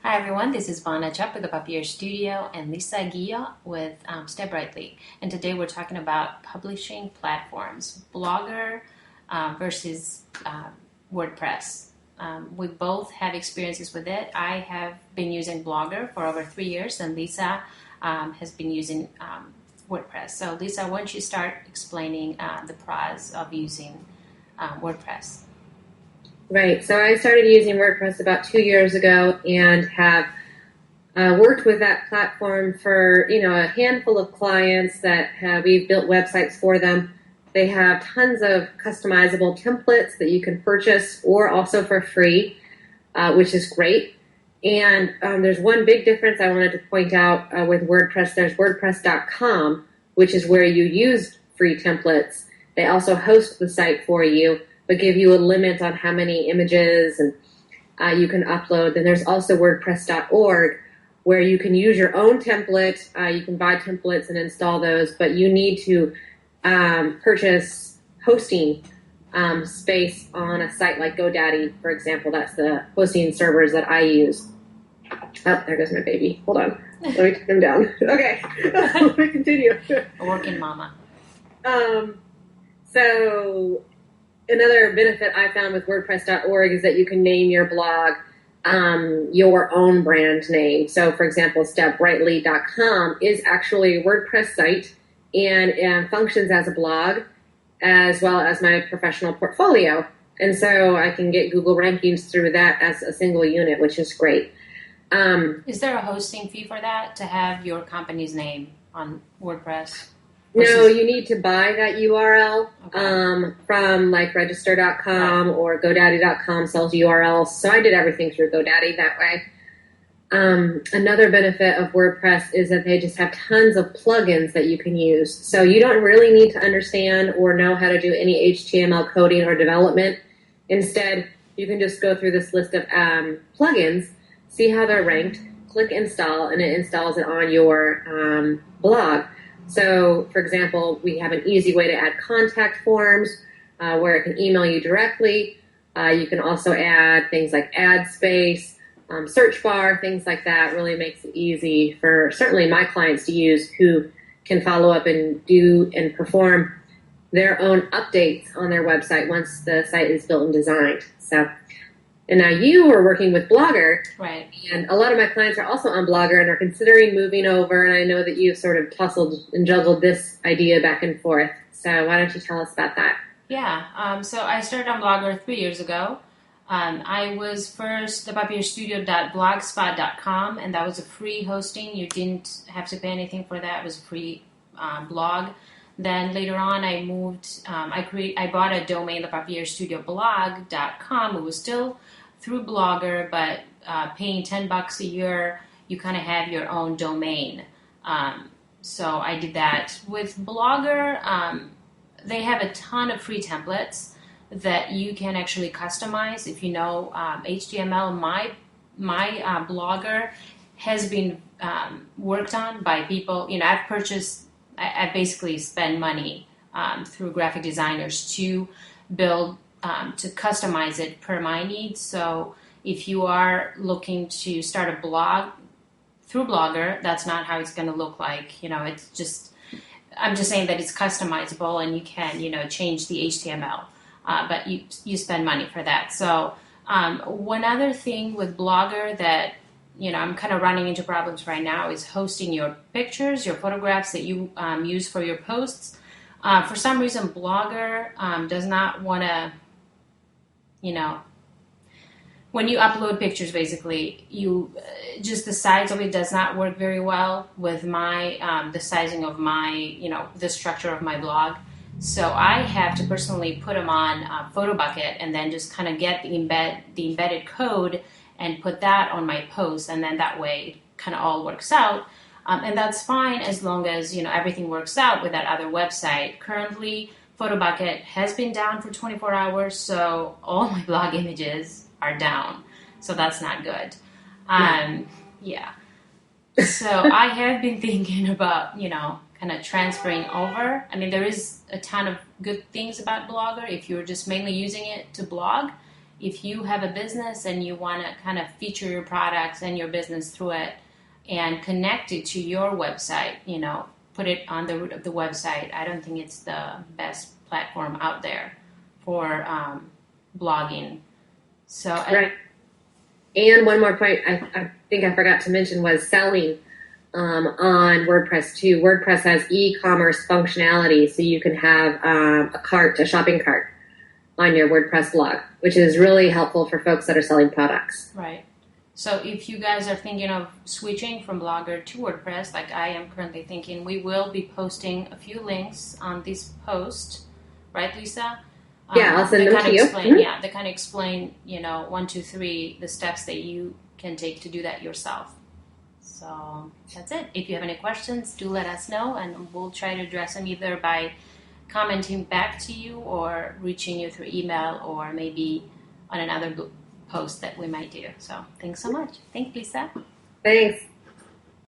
Hi everyone, this is Vana Chup with the Papier Studio and Lisa Guillot with Step Brightly. And today we're talking about publishing platforms, Blogger versus WordPress. We both have experiences with it. I have been using Blogger for over 3 years and Lisa has been using WordPress. So Lisa, why don't you start explaining the pros of using WordPress? Right. So I started using WordPress about 2 years ago and have worked with that platform for, a handful of clients that we've built websites for them. They have tons of customizable templates that you can purchase or also for free, which is great. And there's one big difference I wanted to point out with WordPress. There's WordPress.com, which is where you use free templates. They also host the site for you, but give you a limit on how many images and you can upload. Then there's also WordPress.org, where you can use your own template. You can buy templates and install those, but you need to purchase hosting space on a site like GoDaddy, for example. That's the hosting servers that I use. Oh, there goes my baby. Hold on. Let me take him down. Okay. Let me continue. A working mama. So another benefit I found with WordPress.org is that you can name your blog your own brand name. So, for example, stepbrightly.com is actually a WordPress site and functions as a blog as well as my professional portfolio. And so I can get Google rankings through that as a single unit, which is great. Is there a hosting fee for that to have your company's name on WordPress? No, you need to buy that URL from like register.com or GoDaddy.com sells URLs. So I did everything through GoDaddy that way. Another benefit of WordPress is that they just have tons of plugins that you can use. So you don't really need to understand or know how to do any HTML coding or development. Instead, you can just go through this list of plugins, see how they're ranked, click install, and it installs it on your blog. So, for example, we have an easy way to add contact forms where it can email you directly. You can also add things like ad space, search bar, things like that. Really makes it easy for certainly my clients to use who can follow up and do and perform their own updates on their website once the site is built and designed. So, and now you are working with Blogger. Right. And a lot of my clients are also on Blogger and are considering moving over. And I know that you've sort of tussled and juggled this idea back and forth. So why don't you tell us about that? Yeah. So I started on Blogger 3 years ago. I was first the papierstudio.blogspot.com, and that was a free hosting. You didn't have to pay anything for that. It was a free blog. Then later on, I moved. I bought a domain, thepapierstudioblog.com. It was still through Blogger, but paying $10 a year, you kind of have your own domain. So I did that with Blogger. They have a ton of free templates that you can actually customize. If you know HTML, my Blogger has been worked on by people. I basically spend money through graphic designers to build, to customize it per my needs. So if you are looking to start a blog through Blogger, that's not how it's going to look like. It's just, I'm just saying that it's customizable and you can, change the HTML, but you spend money for that. So one other thing with Blogger that I'm kind of running into problems right now is hosting your pictures, your photographs that you use for your posts. For some reason, Blogger does not want to, when you upload pictures, basically, just the size of it does not work very well with the sizing of my, the structure of my blog. So I have to personally put them on PhotoBucket and then just kind of get the embedded code and put that on my post, and then that way it kind of all works out. And that's fine as long as, everything works out with that other website. Currently, PhotoBucket has been down for 24 hours, so all my blog images are down. So that's not good. Yeah. So I have been thinking about, kind of transferring over. There is a ton of good things about Blogger if you're just mainly using it to blog. if you have a business and you want to kind of feature your products and your business through it and connect it to your website, put it on the root of the website, I don't think it's the best platform out there for blogging. So right. And one more point I think I forgot to mention was selling on WordPress too. WordPress has e-commerce functionality, so you can have a shopping cart on your WordPress blog, which is really helpful for folks that are selling products. Right. So if you guys are thinking of switching from Blogger to WordPress, like I am currently thinking, we will be posting a few links on this post, right, Lisa? Yeah, I'll send them to you. Yeah, they kind of explain, 1, 2, 3, the steps that you can take to do that yourself. So that's it. If you have any questions, do let us know, and we'll try to address them either by commenting back to you or reaching you through email or maybe on another post that we might do. So thanks so much. Thanks, Lisa. Thanks.